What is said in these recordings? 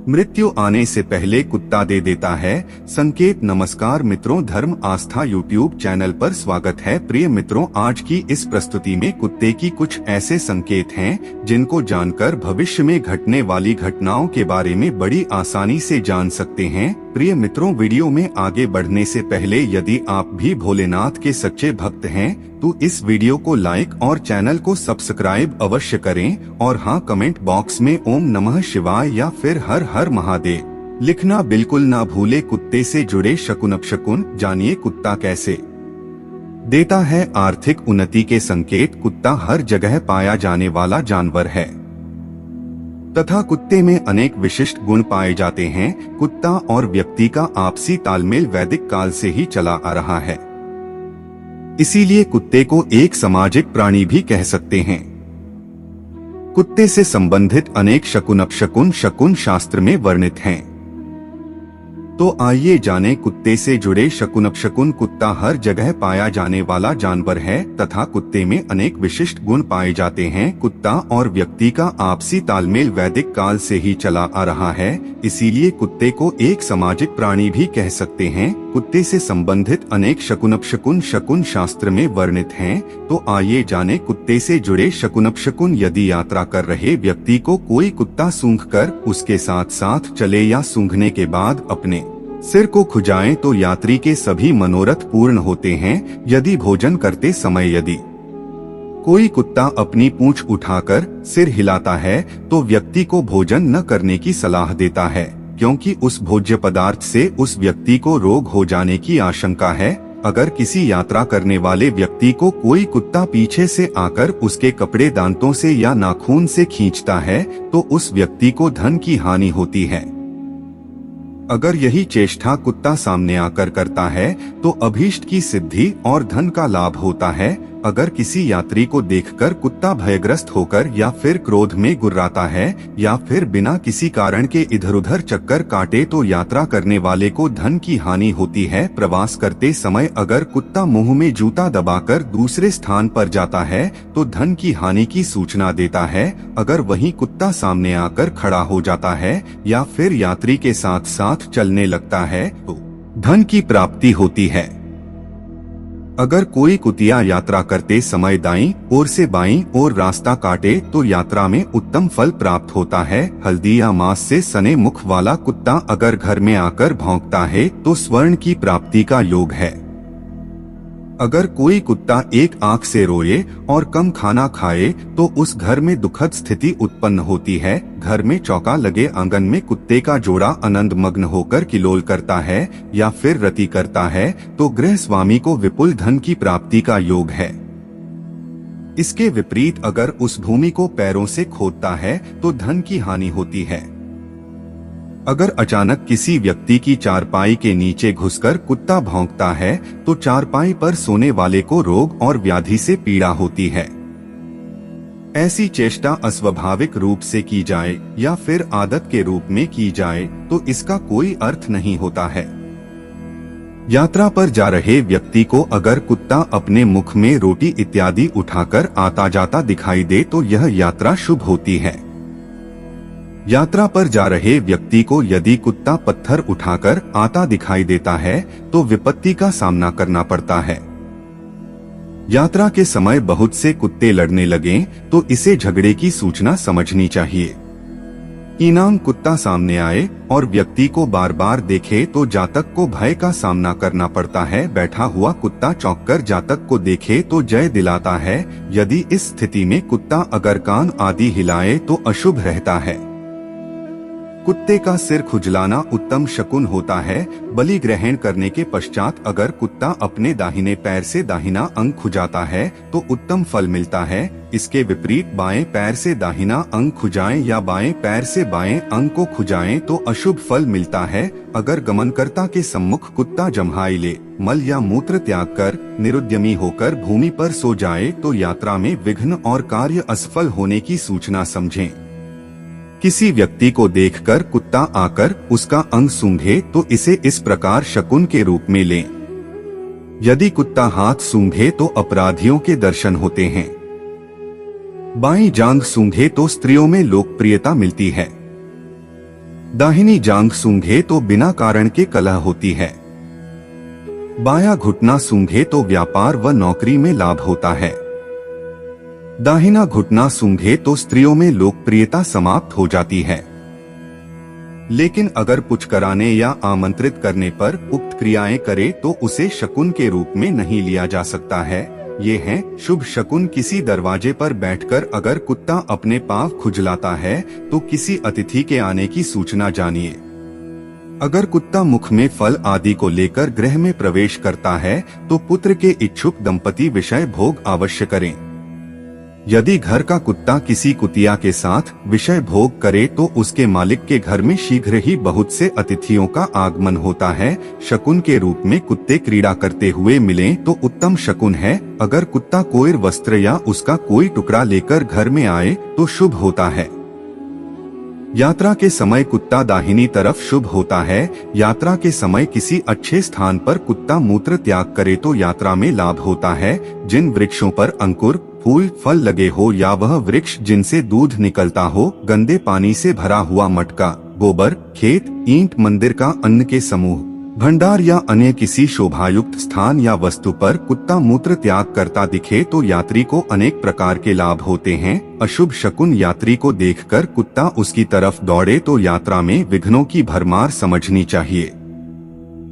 मृत्यु आने से पहले कुत्ता दे देता है संकेत। नमस्कार मित्रों, धर्म आस्था यूट्यूब चैनल पर स्वागत है। प्रिय मित्रों, आज की इस प्रस्तुति में कुत्ते की कुछ ऐसे संकेत हैं जिनको जानकर भविष्य में घटने वाली घटनाओं के बारे में बड़ी आसानी से जान सकते हैं। प्रिय मित्रों, वीडियो में आगे बढ़ने से पहले यदि आप भी भोलेनाथ के सच्चे भक्त हैं तो इस वीडियो को लाइक और चैनल को सब्सक्राइब अवश्य करें और हाँ, कमेंट बॉक्स में ओम नमः शिवाय या फिर हर हर महादेव लिखना बिल्कुल ना भूले। कुत्ते से जुड़े शकुन अपशकुन जानिए कुत्ता कैसे देता है आर्थिक उन्नति के संकेत। कुत्ता हर जगह पाया जाने वाला जानवर है तथा कुत्ते में अनेक विशिष्ट गुण पाए जाते हैं। कुत्ता और व्यक्ति का आपसी तालमेल वैदिक काल से ही चला आ रहा है, इसीलिए कुत्ते को एक सामाजिक प्राणी भी कह सकते हैं। कुत्ते से संबंधित अनेक शकुन अपशकुन शकुन शास्त्र में वर्णित हैं। तो आइए जानें कुत्ते से जुड़े शकुन अपशकुन। कुत्ता हर जगह पाया जाने वाला जानवर है तथा कुत्ते में अनेक विशिष्ट गुण पाए जाते हैं। कुत्ता और व्यक्ति का आपसी तालमेल वैदिक काल से ही चला आ रहा है, इसीलिए कुत्ते को एक सामाजिक प्राणी भी कह सकते हैं। कुत्ते से संबंधित अनेक शकुन अपशकुन शकुन शास्त्र में वर्णित हैं। तो आइए जानें कुत्ते से जुड़े शकुन अपशकुन। यदि यात्रा कर रहे व्यक्ति को कोई कुत्ता सूंघकर उसके साथ साथ चले या सूंघने के बाद अपने सिर को खुजाए तो यात्री के सभी मनोरथ पूर्ण होते हैं। यदि भोजन करते समय यदि कोई कुत्ता अपनी पूंछ उठाकर सिर हिलाता है तो व्यक्ति को भोजन न करने की सलाह देता है, क्योंकि उस भोज्य पदार्थ से उस व्यक्ति को रोग हो जाने की आशंका है। अगर किसी यात्रा करने वाले व्यक्ति को कोई कुत्ता पीछे से आकर उसके कपड़े दांतों से या नाखून से खींचता है तो उस व्यक्ति को धन की हानि होती है। अगर यही चेष्टा कुत्ता सामने आकर करता है तो अभीष्ट की सिद्धि और धन का लाभ होता है। अगर किसी यात्री को देखकर कुत्ता भयग्रस्त होकर या फिर क्रोध में गुर्राता है या फिर बिना किसी कारण के इधर उधर चक्कर काटे तो यात्रा करने वाले को धन की हानि होती है। प्रवास करते समय अगर कुत्ता मुंह में जूता दबाकर दूसरे स्थान पर जाता है तो धन की हानि की सूचना देता है। अगर वही कुत्ता सामने आकर खड़ा हो जाता है या फिर यात्री के साथ साथ चलने लगता है तो धन की प्राप्ति होती है। अगर कोई कुतिया यात्रा करते समय दाईं ओर से बाईं ओर रास्ता काटे तो यात्रा में उत्तम फल प्राप्त होता है। हल्दी या मांस से सने मुख वाला कुत्ता अगर घर में आकर भौंकता है तो स्वर्ण की प्राप्ति का योग है। अगर कोई कुत्ता एक आंख से रोए और कम खाना खाए तो उस घर में दुखद स्थिति उत्पन्न होती है। घर में चौका लगे आंगन में कुत्ते का जोड़ा आनंद मग्न होकर किलोल करता है या फिर रति करता है तो गृह स्वामी को विपुल धन की प्राप्ति का योग है। इसके विपरीत अगर उस भूमि को पैरों से खोदता है तो धन की हानि होती है। अगर अचानक किसी व्यक्ति की चारपाई के नीचे घुसकर कुत्ता भौंकता है तो चारपाई पर सोने वाले को रोग और व्याधि से पीड़ा होती है। ऐसी चेष्टा अस्वाभाविक रूप से की जाए या फिर आदत के रूप में की जाए तो इसका कोई अर्थ नहीं होता है। यात्रा पर जा रहे व्यक्ति को अगर कुत्ता अपने मुख में रोटी इत्यादि उठाकर आता जाता दिखाई दे तो यह यात्रा शुभ होती है। यात्रा पर जा रहे व्यक्ति को यदि कुत्ता पत्थर उठाकर आता दिखाई देता है तो विपत्ति का सामना करना पड़ता है। यात्रा के समय बहुत से कुत्ते लड़ने लगें तो इसे झगड़े की सूचना समझनी चाहिए। इनाम कुत्ता सामने आए और व्यक्ति को बार बार देखे तो जातक को भय का सामना करना पड़ता है। बैठा हुआ कुत्ता चौंककर जातक को देखे तो जय दिलाता है। यदि इस स्थिति में कुत्ता अगर कान आदि हिलाए तो अशुभ रहता है। कुत्ते का सिर खुजलाना उत्तम शकुन होता है। बलि ग्रहण करने के पश्चात अगर कुत्ता अपने दाहिने पैर से दाहिना अंग खुजाता है तो उत्तम फल मिलता है। इसके विपरीत बाएं पैर से दाहिना अंग खुजाएं या बाएं पैर से बाएं अंग को खुजाएं तो अशुभ फल मिलता है। अगर गमनकर्ता के सम्मुख कुत्ता जम्हाई ले, मल या मूत्र त्याग कर निरुद्यमी होकर भूमि पर सो जाए तो यात्रा में विघ्न और कार्य असफल होने की सूचना समझें। किसी व्यक्ति को देखकर कुत्ता आकर उसका अंग सूंघे तो इसे इस प्रकार शकुन के रूप में लें। यदि कुत्ता हाथ सूंघे तो अपराधियों के दर्शन होते हैं। बाईं जांघ सूंघे तो स्त्रियों में लोकप्रियता मिलती है। दाहिनी जांघ सूंघे तो बिना कारण के कलह होती है। बायां घुटना सूंघे तो व्यापार व नौकरी में लाभ होता है। दाहिना घुटना सूंघे तो स्त्रियों में लोकप्रियता समाप्त हो जाती है। लेकिन अगर कुछ कराने या आमंत्रित करने पर उक्त क्रियाएं करे तो उसे शकुन के रूप में नहीं लिया जा सकता है। ये हैं शुभ शकुन। किसी दरवाजे पर बैठकर अगर कुत्ता अपने पांव खुजलाता है तो किसी अतिथि के आने की सूचना जानिए। अगर कुत्ता मुख में फल आदि को लेकर गृह में प्रवेश करता है तो पुत्र के इच्छुक दंपति विषय भोग अवश्य करें। यदि घर का कुत्ता किसी कुतिया के साथ विषय भोग करे तो उसके मालिक के घर में शीघ्र ही बहुत से अतिथियों का आगमन होता है। शकुन के रूप में कुत्ते क्रीड़ा करते हुए मिलें तो उत्तम शकुन है। अगर कुत्ता कोई वस्त्र या उसका कोई टुकड़ा लेकर घर में आए तो शुभ होता है। यात्रा के समय कुत्ता दाहिनी तरफ शुभ होता है। यात्रा के समय किसी अच्छे स्थान पर कुत्ता मूत्र त्याग करे तो यात्रा में लाभ होता है। जिन वृक्षों पर अंकुर फूल फल लगे हो या वह वृक्ष जिनसे दूध निकलता हो, गंदे पानी से भरा हुआ मटका, गोबर, खेत, ईंट, मंदिर का अन्न के समूह, भंडार या अन्य किसी शोभायुक्त स्थान या वस्तु पर कुत्ता मूत्र त्याग करता दिखे तो यात्री को अनेक प्रकार के लाभ होते हैं। अशुभ शकुन यात्री को देखकर कुत्ता उसकी तरफ दौड़े तो यात्रा में विघ्नों की भरमार समझनी चाहिए।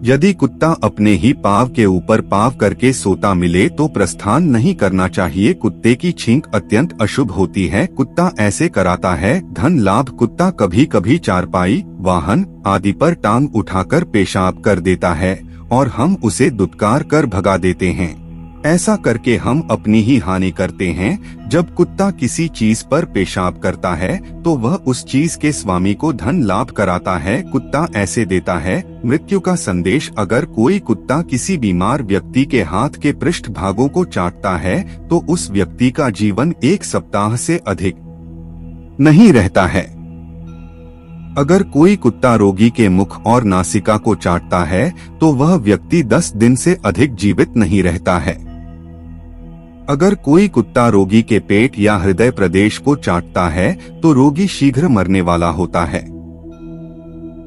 यदि कुत्ता अपने ही पाँव के ऊपर पाँव करके सोता मिले तो प्रस्थान नहीं करना चाहिए। कुत्ते की छींक अत्यंत अशुभ होती है। कुत्ता ऐसे कराता है धन लाभ। कुत्ता कभी कभी चारपाई, वाहन आदि पर टांग उठाकर पेशाब कर देता है और हम उसे दुत्कार कर भगा देते हैं। ऐसा करके हम अपनी ही हानि करते हैं। जब कुत्ता किसी चीज पर पेशाब करता है तो वह उस चीज के स्वामी को धन लाभ कराता है। कुत्ता ऐसे देता है मृत्यु का संदेश। अगर कोई कुत्ता किसी बीमार व्यक्ति के हाथ के पृष्ठ भागों को चाटता है तो उस व्यक्ति का जीवन 1 सप्ताह से अधिक नहीं रहता है। अगर कोई कुत्ता रोगी के मुख और नासिका को चाटता है तो वह व्यक्ति 10 दिन से अधिक जीवित नहीं रहता है। अगर कोई कुत्ता रोगी के पेट या हृदय प्रदेश को चाटता है तो रोगी शीघ्र मरने वाला होता है।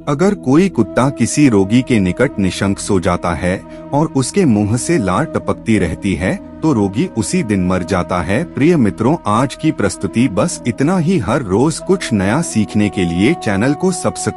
अगर कोई कुत्ता किसी रोगी के निकट निशंक सो जाता है और उसके मुंह से लार टपकती रहती है तो रोगी उसी दिन मर जाता है। प्रिय मित्रों, आज की प्रस्तुति बस इतना ही। हर रोज कुछ नया सीखने के लिए चैनल को सब्सक्राइब